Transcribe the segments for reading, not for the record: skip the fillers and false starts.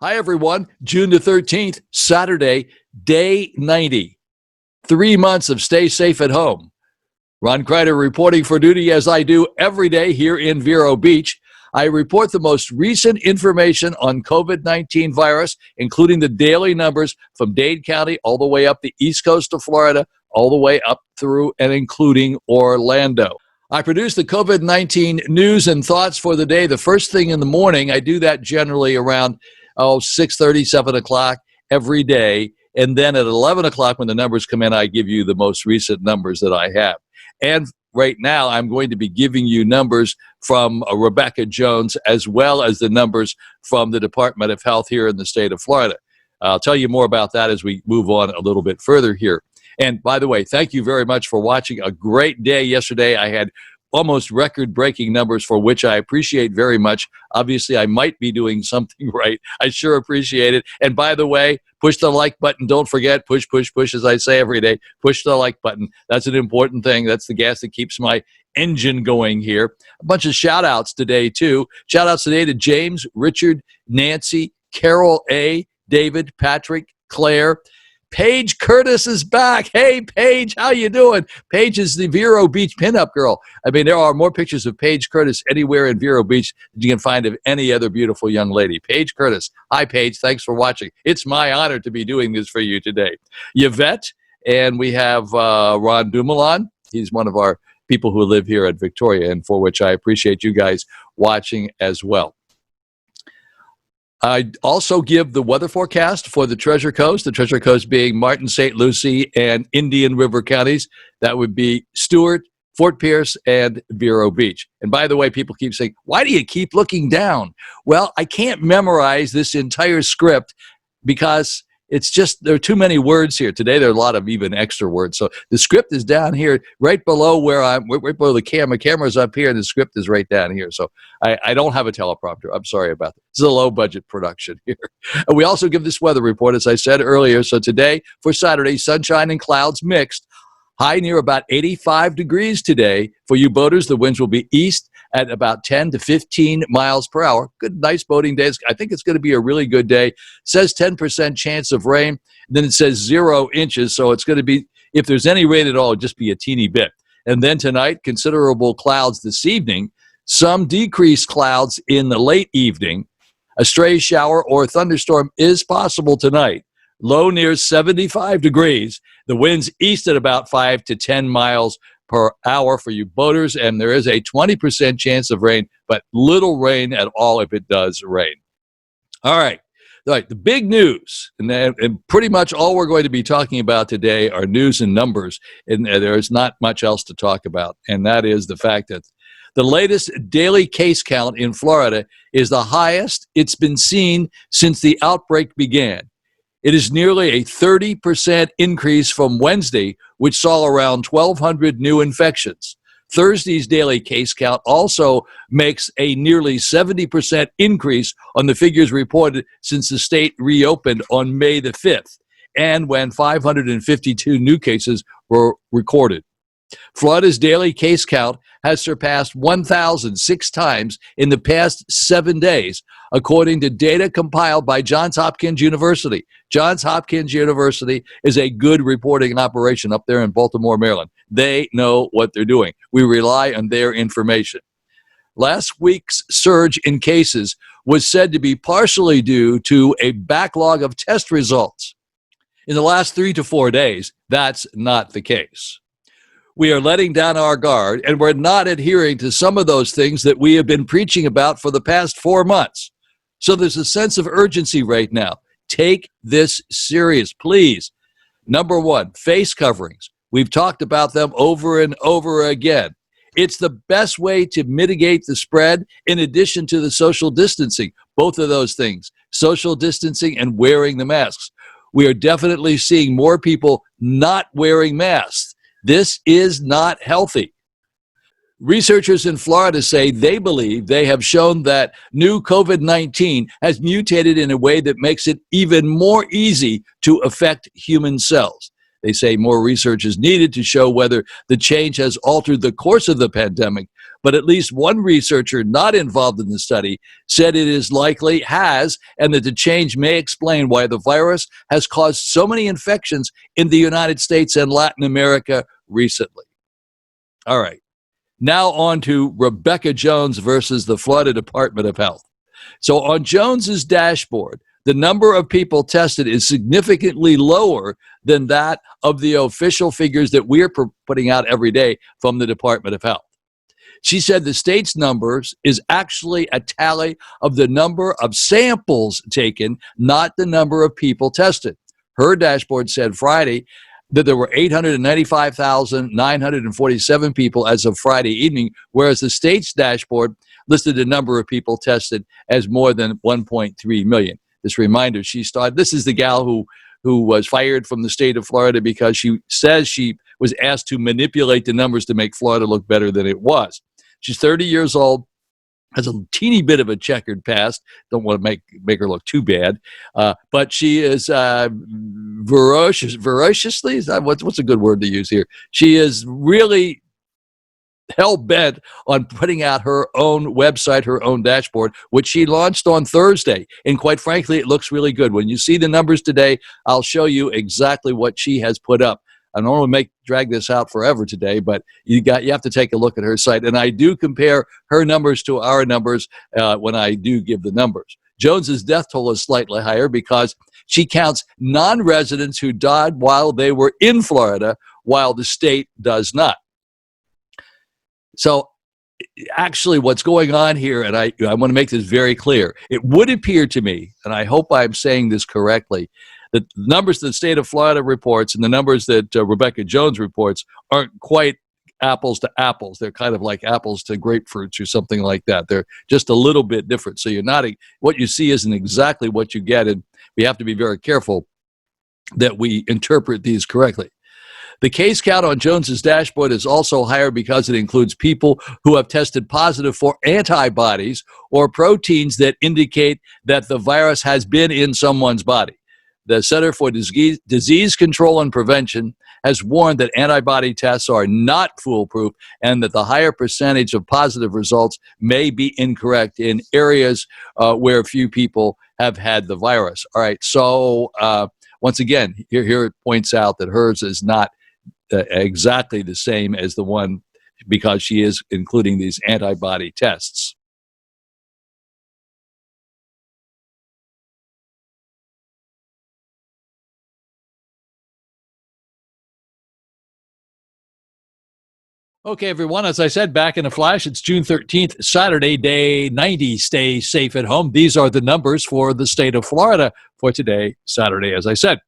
Hi, everyone. June the 13th, Saturday, day 90. 3 months of stay safe at home. Ron Crider reporting for duty as I do every day here in Vero Beach. I report the most recent information on COVID-19 virus, including the daily numbers from Dade County all the way up the east coast of Florida, all the way up through and including Orlando. I produce the COVID-19 news and thoughts for the day the first thing in the morning. I do that generally around 6:30, 7 o'clock every day. And then at 11 o'clock when the numbers come in, I give you the most recent numbers that I have. And right now, I'm going to be giving you numbers from Rebecca Jones, as well as the numbers from the Department of Health here in the state of Florida. I'll tell you more about that as we move on a little bit further here. And by the way, thank you very much for watching. A great day yesterday. I had almost record-breaking numbers, for which I appreciate very much. Obviously, I might be doing something right. I sure appreciate it. And by the way, push the like button. Don't forget, push, push, push, as I say every day. Push the like button. That's an important thing. That's the gas that keeps my engine going here. A bunch of shout-outs today, too. Shout-outs today to James, Richard, Nancy, Carol A., David, Patrick, Claire. Paige Curtis is back. Hey, Paige, how you doing? Paige is the Vero Beach pinup girl. I mean, there are more pictures of Paige Curtis anywhere in Vero Beach than you can find of any other beautiful young lady. Paige Curtis. Hi, Paige. Thanks for watching. It's my honor to be doing this for you today. Yvette, and we have Ron DuMoulin. He's one of our people who live here at Victoria, and for which I appreciate you guys watching as well. I also give the weather forecast for the Treasure Coast being Martin, St. Lucie, and Indian River counties. That would be Stewart, Fort Pierce, and Vero Beach. And by the way, people keep saying, why do you keep looking down? Well, I can't memorize this entire script because it's just, there are too many words here. Today, there are a lot of even extra words. So the script is down here, right below where right below the camera. Camera's up here, and the script is right down here. So I don't have a teleprompter. I'm sorry about that. This is a low-budget production here. And we also give this weather report, as I said earlier. So today, for Saturday, sunshine and clouds mixed. High near about 85 degrees today. For you boaters, the winds will be east at about 10 to 15 miles per hour. Good, nice boating day. I think it's going to be a really good day. It says 10% chance of rain. Then it says 0 inches. So it's going to be, if there's any rain at all, it'll just be a teeny bit. And then tonight, considerable clouds this evening. Some decreased clouds in the late evening. A stray shower or thunderstorm is possible tonight. Low near 75 degrees. The winds east at about 5 to 10 miles per hour for you boaters, and there is a 20% chance of rain, but little rain at all if it does rain. All right, the big news, and pretty much all we're going to be talking about today are news and numbers, and there's not much else to talk about, and that is the fact that the latest daily case count in Florida is the highest it's been seen since the outbreak began. It is nearly a 30% increase from Wednesday, which saw around 1,200 new infections. Thursday's daily case count also makes a nearly 70% increase on the figures reported since the state reopened on May the 5th, and when 552 new cases were recorded. Florida's daily case count has surpassed 1,006 times in the past 7 days, according to data compiled by Johns Hopkins University. Johns Hopkins University is a good reporting operation up there in Baltimore, Maryland. They know what they're doing. We rely on their information. Last week's surge in cases was said to be partially due to a backlog of test results. In the last 3 to 4 days, that's not the case. We are letting down our guard, and we're not adhering to some of those things that we have been preaching about for the past 4 months. So there's a sense of urgency right now. Take this serious, please. Number one, face coverings. We've talked about them over and over again. It's the best way to mitigate the spread in addition to the social distancing, both of those things, social distancing and wearing the masks. We are definitely seeing more people not wearing masks. This is not healthy. Researchers in Florida say they believe they have shown that new COVID-19 has mutated in a way that makes it even more easy to affect human cells. They say more research is needed to show whether the change has altered the course of the pandemic, but at least one researcher not involved in the study said it is likely has, and that the change may explain why the virus has caused so many infections in the United States and Latin America recently. All right. Now on to Rebecca Jones versus the Florida Department of Health. So on Jones's dashboard, the number of people tested is significantly lower than that of the official figures that we're putting out every day from the Department of Health. She said the state's numbers is actually a tally of the number of samples taken, not the number of people tested. Her dashboard said Friday that there were 895,947 people as of Friday evening, whereas the state's dashboard listed the number of people tested as more than 1.3 million. This reminder, this is the gal who was fired from the state of Florida because she says she was asked to manipulate the numbers to make Florida look better than it was. She's 30 years old, has a teeny bit of a checkered past. Don't want to make her look too bad, but she is voraciously. What's a good word to use here? She is really hell-bent on putting out her own website, her own dashboard, which she launched on Thursday. And quite frankly, it looks really good. When you see the numbers today, I'll show you exactly what she has put up. I don't want to drag this out forever today, but you have to take a look at her site. And I do compare her numbers to our numbers when I do give the numbers. Jones's death toll is slightly higher because she counts non-residents who died while they were in Florida, while the state does not. So actually what's going on here, and I want to make this very clear, it would appear to me, and I hope I'm saying this correctly, that the numbers that the state of Florida reports and the numbers that Rebecca Jones reports aren't quite apples to apples. They're kind of like apples to grapefruits or something like that. They're just a little bit different. So what you see isn't exactly what you get, and we have to be very careful that we interpret these correctly. The case count on Jones's dashboard is also higher because it includes people who have tested positive for antibodies or proteins that indicate that the virus has been in someone's body. The Center for Disease Control and Prevention has warned that antibody tests are not foolproof and that the higher percentage of positive results may be incorrect in areas where few people have had the virus. All right, so once again, here it points out that hers is not exactly the same as the one because she is including these antibody tests. Okay, everyone, as I said, back in a flash, it's June 13th, Saturday, day 90. Stay safe at home. These are the numbers for the state of Florida for today, Saturday, as I said.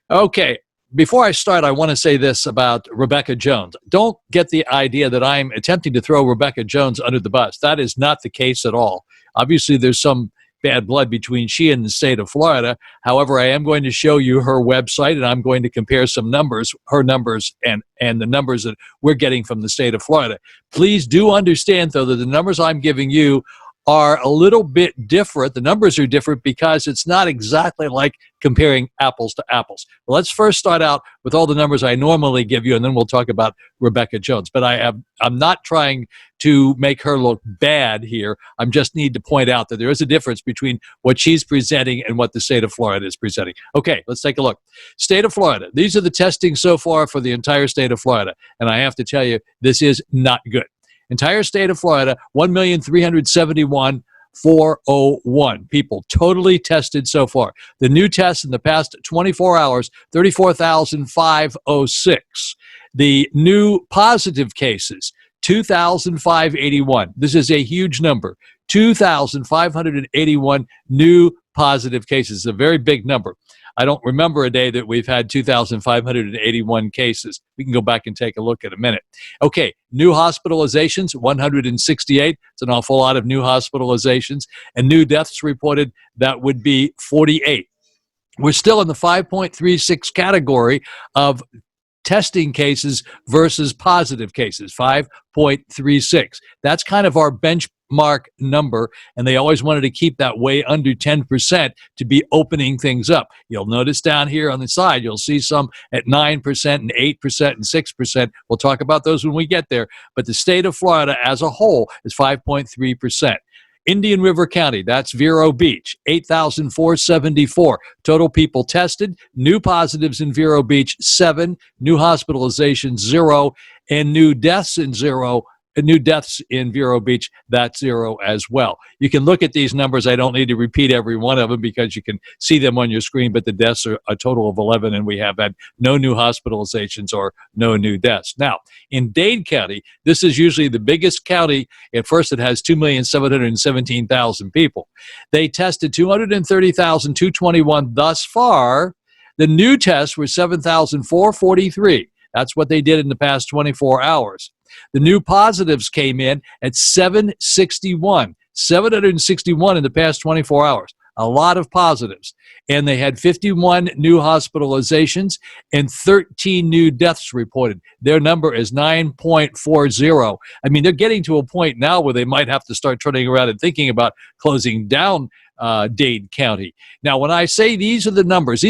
Okay, before I start, I want to say this about Rebecca Jones. Don't get the idea that I'm attempting to throw Rebecca Jones under the bus. That is not the case at all. Obviously, there's some bad blood between she and the state of Florida. However, I am going to show you her website, and I'm going to compare some numbers, her numbers, and the numbers that we're getting from the state of Florida. Please do understand, though, that the numbers I'm giving you are a little bit different. The numbers are different because it's not exactly like comparing apples to apples. Well, let's first start out with all the numbers I normally give you, and then we'll talk about Rebecca Jones. But I'm not trying to make her look bad here. I just need to point out that there is a difference between what she's presenting and what the state of Florida is presenting. Okay, let's take a look. State of Florida. These are the testing so far for the entire state of Florida. And I have to tell you, this is not good. Entire state of Florida, 1,371,401 people totally tested so far. The new tests in the past 24 hours, 34,506. The new positive cases, 2,581. This is a huge number. 2,581 new positive cases, a very big number. I don't remember a day that we've had 2,581 cases. We can go back and take a look in a minute. Okay, new hospitalizations, 168. It's an awful lot of new hospitalizations. And new deaths reported, that would be 48. We're still in the 5.36 category of testing cases versus positive cases, 5.36. That's kind of our mark number, and they always wanted to keep that way under 10% to be opening things up. You'll notice down here on the side, you'll see some at 9% and 8% and 6%. We'll talk about those when we get there. But the state of Florida as a whole is 5.3%. Indian River County, that's Vero Beach, 8,474 total people tested. New positives in Vero Beach, 7. New hospitalizations, 0. And new deaths in Vero Beach, that's 0 as well. You can look at these numbers. I don't need to repeat every one of them because you can see them on your screen, but the deaths are a total of 11, and we have had no new hospitalizations or no new deaths. Now, in Dade County, this is usually the biggest county. At first, it has 2,717,000 people. They tested 230,221 thus far. The new tests were 7,443. That's what they did in the past 24 hours. The new positives came in at 761 in the past 24 hours. A lot of positives. And they had 51 new hospitalizations and 13 new deaths reported. Their number is 9.40. I mean, they're getting to a point now where they might have to start turning around and thinking about closing down Dade County. Now, when I say these are the numbers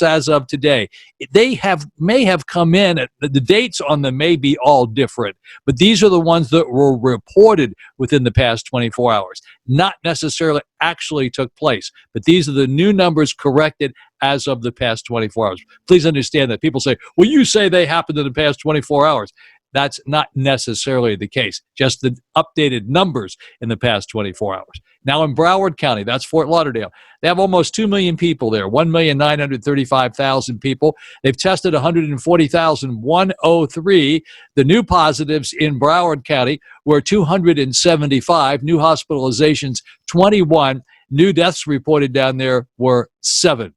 as of today. They may have come in, the dates on them may be all different, but these are the ones that were reported within the past 24 hours. Not necessarily actually took place, but these are the new numbers corrected as of the past 24 hours. Please understand that people say, well, you say they happened in the past 24 hours. That's not necessarily the case, just the updated numbers in the past 24 hours. Now in Broward County, that's Fort Lauderdale, they have almost 2 million people there, 1,935,000 people. They've tested 140,103. The new positives in Broward County were 275, new hospitalizations 21, new deaths reported down there were 7.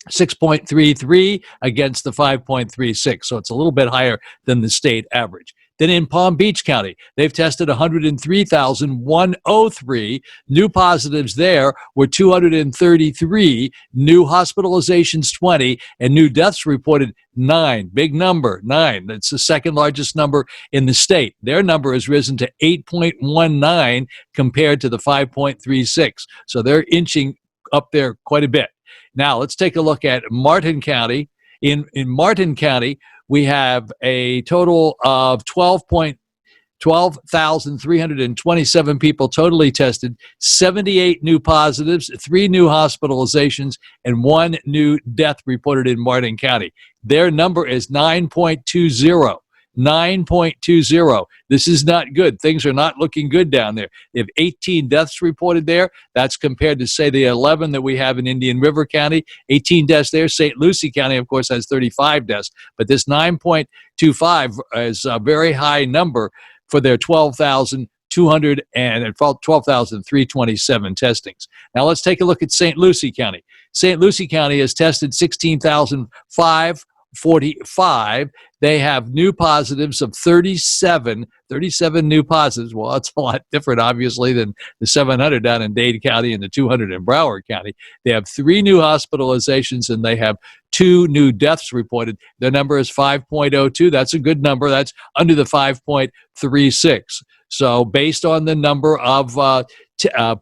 6.33 against the 5.36, so it's a little bit higher than the state average. Then in Palm Beach County, they've tested 103,103. New positives there were 233, new hospitalizations 20, and new deaths reported 9. Big number, 9. That's the second largest number in the state. Their number has risen to 8.19 compared to the 5.36. So they're inching up there quite a bit. Now, let's take a look at Martin County. In Martin County, we have a total of 12,327 people totally tested, 78 new positives, 3 new hospitalizations, and 1 new death reported in Martin County. Their number is 9.20. 9.20. This is not good. Things are not looking good down there. They have 18 deaths reported there. That's compared to, say, the 11 that we have in Indian River County. 18 deaths there. St. Lucie County, of course, has 35 deaths. But this 9.25 is a very high number for their 12,327 testings. Now let's take a look at St. Lucie County. St. Lucie County has tested 16,545. They have new positives of 37 new positives. Well, that's a lot different, obviously, than the 700 down in Dade County and the 200 in Broward County. They have 3 new hospitalizations, and they have 2 new deaths reported. Their number is 5.02. That's a good number. That's under the 5.36. So based on the number of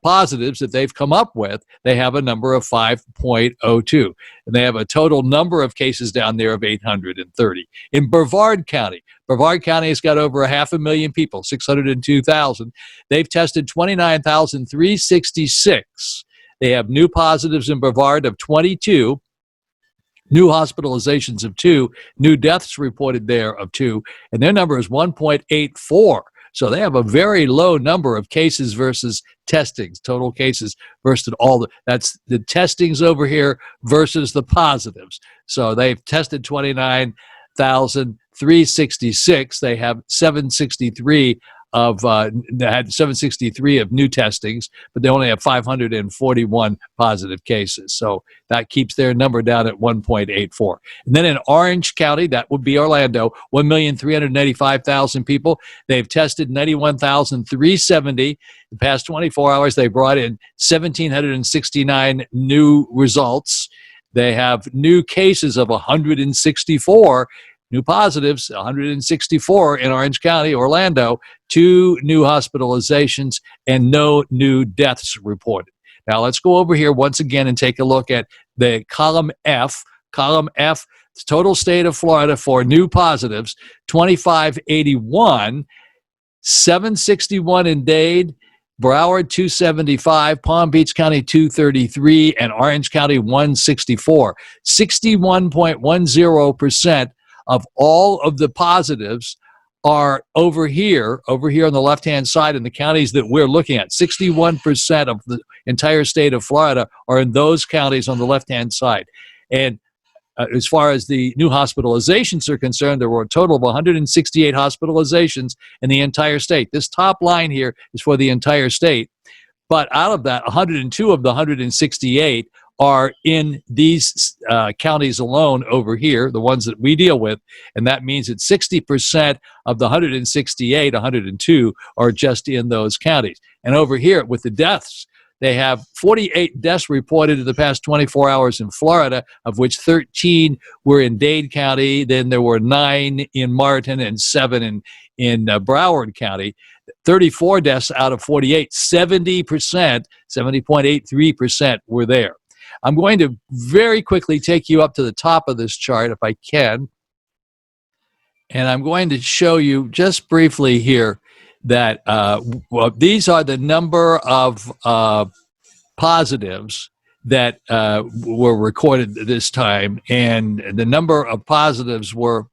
positives that they've come up with, they have a number of 5.02. And they have a total number of cases down there of 830. In Brevard County has got over 500,000 people, 602,000. They've tested 29,366. They have new positives in Brevard of 22. New hospitalizations of 2, new deaths reported there of 2, and their number is 1.84. So they have a very low number of cases versus testings, total cases versus that's the testings over here versus the positives. So they've tested 29,366. They have 763 they had 763 of new testings, but they only have 541 positive cases. So that keeps their number down at 1.84. And then in Orange County, that would be Orlando, 1,385,000 people. They've tested 91,370. The past 24 hours, they brought in 1,769 new results. They have new cases of 164. New positives, 164 in Orange County, Orlando, 2 new hospitalizations, and no new deaths reported. Now, let's go over here once again and take a look at the column F. Column F, total state of Florida for new positives, 2581, 761 in Dade, Broward 275, Palm Beach County 233, and Orange County 164. 61.10% of all of the positives are over here on the left-hand side in the counties that we're looking at. 61% of the entire state of Florida are in those counties on the left-hand side. And as far as the new hospitalizations are concerned, there were a total of 168 hospitalizations in the entire state. This top line here is for the entire state. But out of that, 102 of the 168 are in these counties alone over here, the ones that we deal with. And that means that 60% of the 168, 102, are just in those counties. And over here with the deaths, they have 48 deaths reported in the past 24 hours in Florida, of which 13 were in Dade County. Then there were 9 in Martin and 7 in Broward County. 34 deaths out of 48, 70%, 70.83% were there. I'm going to very quickly take you up to the top of this chart, if I can. And I'm going to show you just briefly here that these are the number of positives that were recorded this time, and the number of positives were,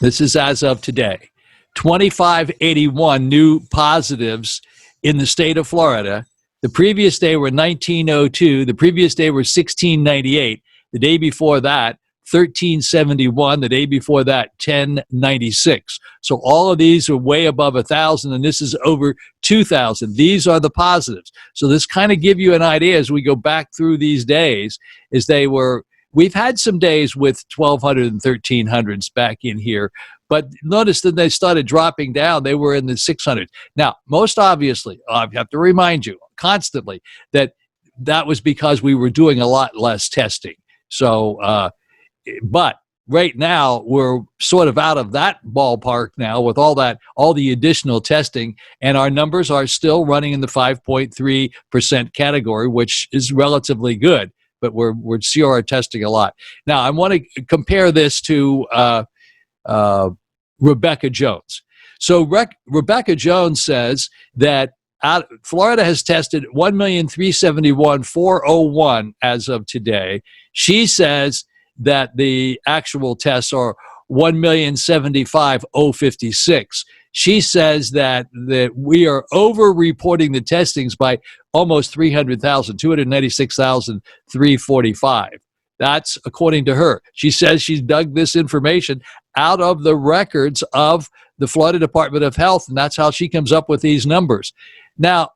this is as of today, 2581 new positives in the state of Florida. The previous day were 1902. The previous day were 1698. The day before that, 1371, the day before that, 1096. So all of these are way above 1,000, and this is over 2,000. These are the positives. So this kind of give you an idea as we go back through these days, is we've had some days with 1,200 and 1,300s back in here, but notice that they started dropping down. They were in the 600s. Now, most obviously, I have to remind you constantly that was because we were doing a lot less testing. So, but right now we're sort of out of that ballpark now with all the additional testing, and our numbers are still running in the 5.3% category, which is relatively good, but we're CR testing a lot. Now, I want to compare this to Rebecca Jones. So Rebecca Jones says that Florida has tested 1,371,401 as of today. She says that the actual tests are 1,075,056. She says that we are over-reporting the testings by almost 300,000, 296,345. That's according to her. She says she's dug this information out of the records of the Florida Department of Health, and that's how she comes up with these numbers. Now,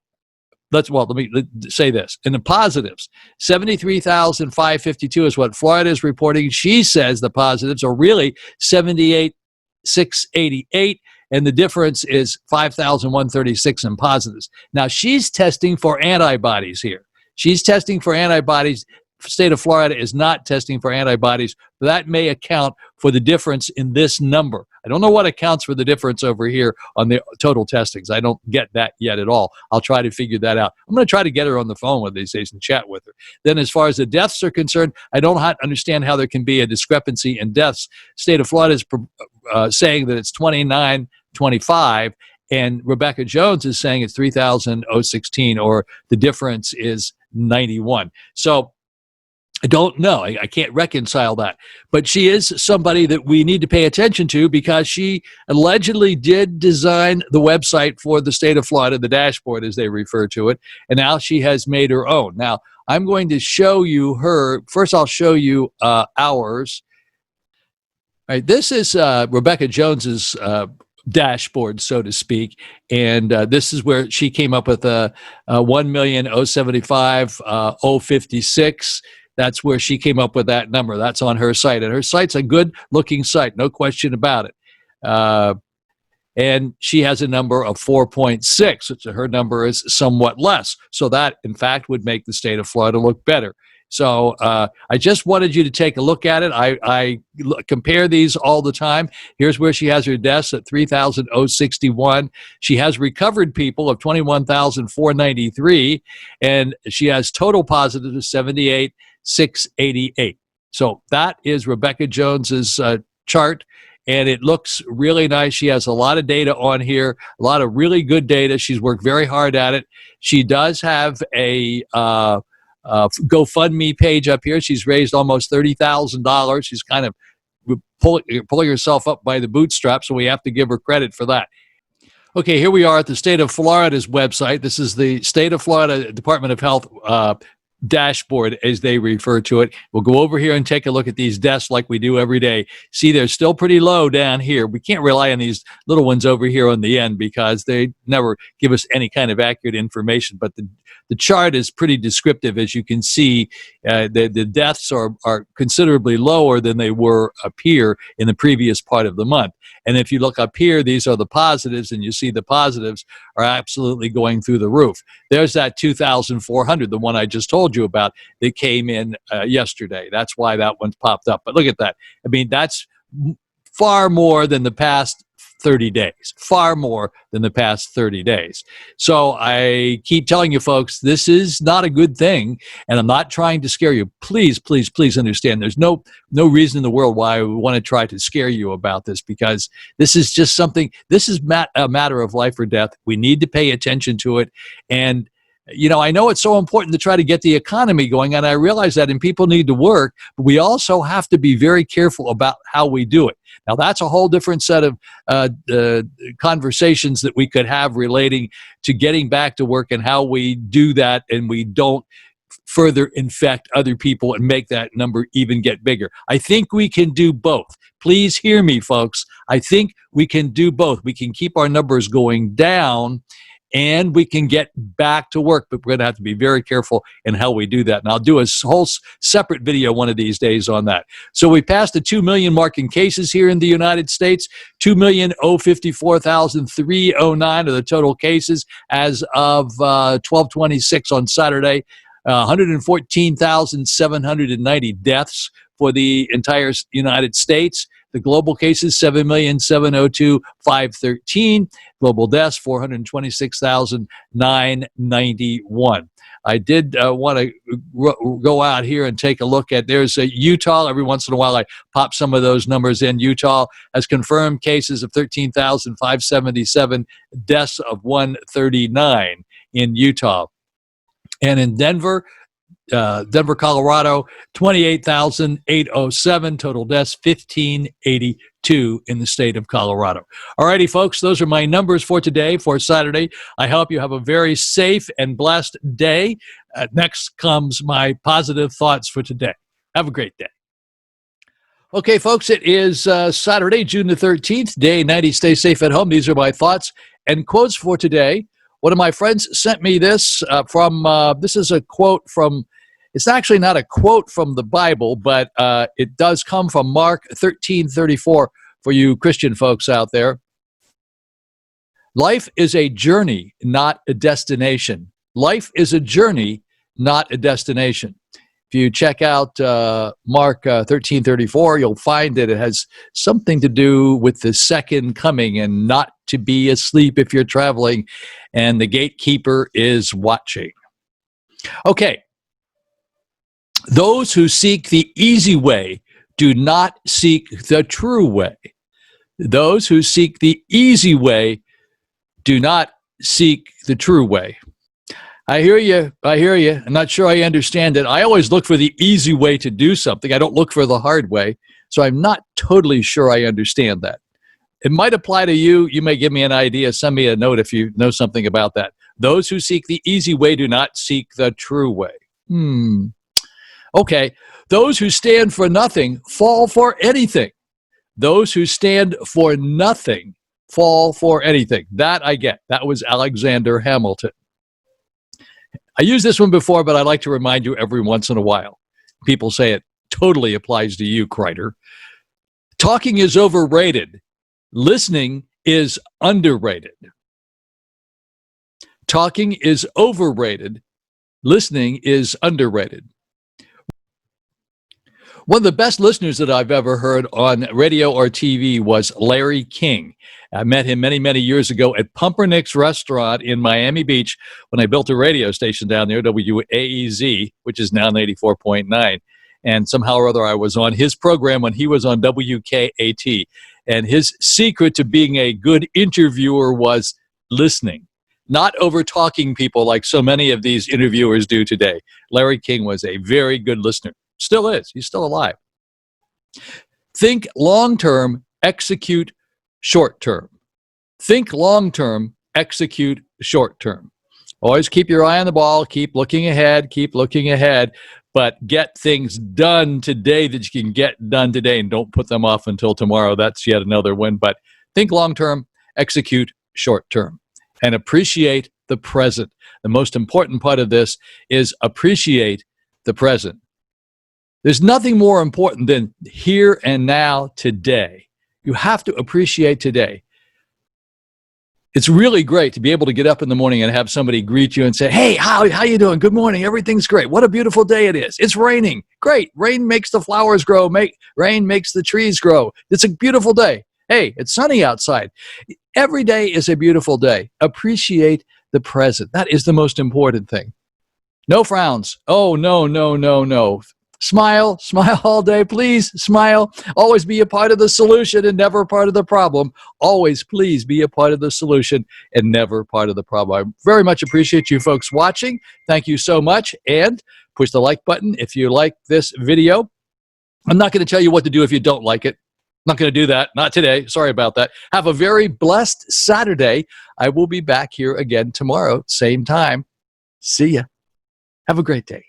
let me say this. In the positives, 73,552 is what Florida is reporting. She says the positives are really 78,688, and the difference is 5,136 in positives. Now, she's testing for antibodies here. She's testing for antibodies. State of Florida is not testing for antibodies. That may account for the difference in this number. I don't know what accounts for the difference over here on the total testings. I don't get that yet at all. I'll try to figure that out. I'm going to try to get her on the phone one of these days and chat with her. Then as far as the deaths are concerned, I don't understand how there can be a discrepancy in deaths. State of Florida is saying that it's 2925, and Rebecca Jones is saying it's 3,016, or the difference is 91. So I don't know. I can't reconcile that. But she is somebody that we need to pay attention to, because she allegedly did design the website for the state of Florida, the dashboard as they refer to it, and now she has made her own. Now, I'm going to show you her. First, I'll show you ours. All right, this is Rebecca Jones's dashboard, so to speak, and this is where she came up with 1,075,056. That's where she came up with that number. That's on her site. And her site's a good-looking site, no question about it. And she has a number of 4.6. So her number is somewhat less. So that, in fact, would make the state of Florida look better. So I just wanted you to take a look at it. I compare these all the time. Here's where she has her deaths at 3,061. She has recovered people of 21,493, and she has total positives of 78,688. So that is Rebecca Jones's chart, and it looks really nice. She has a lot of data on here, a lot of really good data. She's worked very hard at it. She does have a GoFundMe page up here. She's raised almost $30,000. She's kind of pulling herself up by the bootstraps, so we have to give her credit for that. Okay, here we are at the state of Florida's website. This is the state of Florida Department of Health dashboard, as they refer to it. We'll go over here and take a look at these deaths like we do every day. See, they're still pretty low down here. We can't rely on these little ones over here on the end because they never give us any kind of accurate information. But the chart is pretty descriptive. As you can see, the deaths are considerably lower than they were up here in the previous part of the month. And if you look up here, these are the positives, and you see the positives are absolutely going through the roof. There's that 2,400, the one I just told you about, that came in yesterday. That's why that one's popped up. But look at that. I mean, that's far more than the past 30 days, far more than the past 30 days. So I keep telling you folks, this is not a good thing, and I'm not trying to scare you. Please, please, please understand there's no reason in the world why we want to try to scare you about this, because this is just something, this is a matter of life or death. We need to pay attention to it. And you know, I know it's so important to try to get the economy going, and I realize that, and people need to work, but we also have to be very careful about how we do it. Now, that's a whole different set of conversations that we could have relating to getting back to work and how we do that, and we don't further infect other people and make that number even get bigger. I think we can do both. Please hear me, folks. I think we can do both. We can keep our numbers going down, and we can get back to work, but we're going to have to be very careful in how we do that. And I'll do a whole separate video one of these days on that. So we passed the 2 million mark in cases here in the United States. 2,054,309 are the total cases as of 12/26 on Saturday. 114,790 deaths for the entire United States. The global cases, 7,702,513. Global deaths, 426,991. I did want to go out here and take a look at, there's Utah. Every once in a while, I pop some of those numbers in. Utah has confirmed cases of 13,577, deaths of 139 in Utah. And in Denver, Colorado, 28,807, total deaths, 1,582 in the state of Colorado. All righty, folks, those are my numbers for today, for Saturday. I hope you have a very safe and blessed day. Next comes my positive thoughts for today. Have a great day. Okay, folks, it is Saturday, June the 13th, day 90. Stay safe at home. These are my thoughts and quotes for today. One of my friends sent me this this is a quote from, it's actually not a quote from the Bible, but it does come from Mark 13:34 for you Christian folks out there. Life is a journey, not a destination. Life is a journey, not a destination. If you check out Mark 13:34, you'll find that it has something to do with the second coming and not to be asleep if you're traveling, and the gatekeeper is watching. Okay. Those who seek the easy way do not seek the true way. Those who seek the easy way do not seek the true way. I hear you. I'm not sure I understand it. I always look for the easy way to do something. I don't look for the hard way. So I'm not totally sure I understand that. It might apply to you. You may give me an idea. Send me a note if you know something about that. Those who seek the easy way do not seek the true way. Okay. Those who stand for nothing fall for anything. Those who stand for nothing fall for anything. That I get. That was Alexander Hamilton. I used this one before, but I like to remind you every once in a while. People say it totally applies to you, Crider. Talking is overrated. Listening is underrated. Talking is overrated. Listening is underrated. One of the best listeners that I've ever heard on radio or TV was Larry King. I met him many, many years ago at Pumpernickel's Restaurant in Miami Beach when I built a radio station down there, WAEZ, which is now 94.9. And somehow or other, I was on his program when he was on WKAT. And his secret to being a good interviewer was listening, not over talking people like so many of these interviewers do today. Larry King was a very good listener. Still is. He's still alive. Think long-term, execute short-term. Think long-term, execute short-term. Always keep your eye on the ball, keep looking ahead, but get things done today that you can get done today, and don't put them off until tomorrow. That's yet another win. But think long-term, execute short-term, and appreciate the present. The most important part of this is appreciate the present. There's nothing more important than here and now today. You have to appreciate today. It's really great to be able to get up in the morning and have somebody greet you and say, hey, how you doing? Good morning. Everything's great. What a beautiful day it is. It's raining. Great. Rain makes the flowers grow. Rain makes the trees grow. It's a beautiful day. Hey, it's sunny outside. Every day is a beautiful day. Appreciate the present. That is the most important thing. No frowns. Oh, no. Smile all day, please. Smile. Always be a part of the solution and never part of the problem. Always, please, be a part of the solution and never part of the problem. I very much appreciate you folks watching. Thank you so much. And push the like button if you like this video. I'm not going to tell you what to do if you don't like it. I'm not going to do that. Not today. Sorry about that. Have a very blessed Saturday. I will be back here again tomorrow, same time. See ya. Have a great day.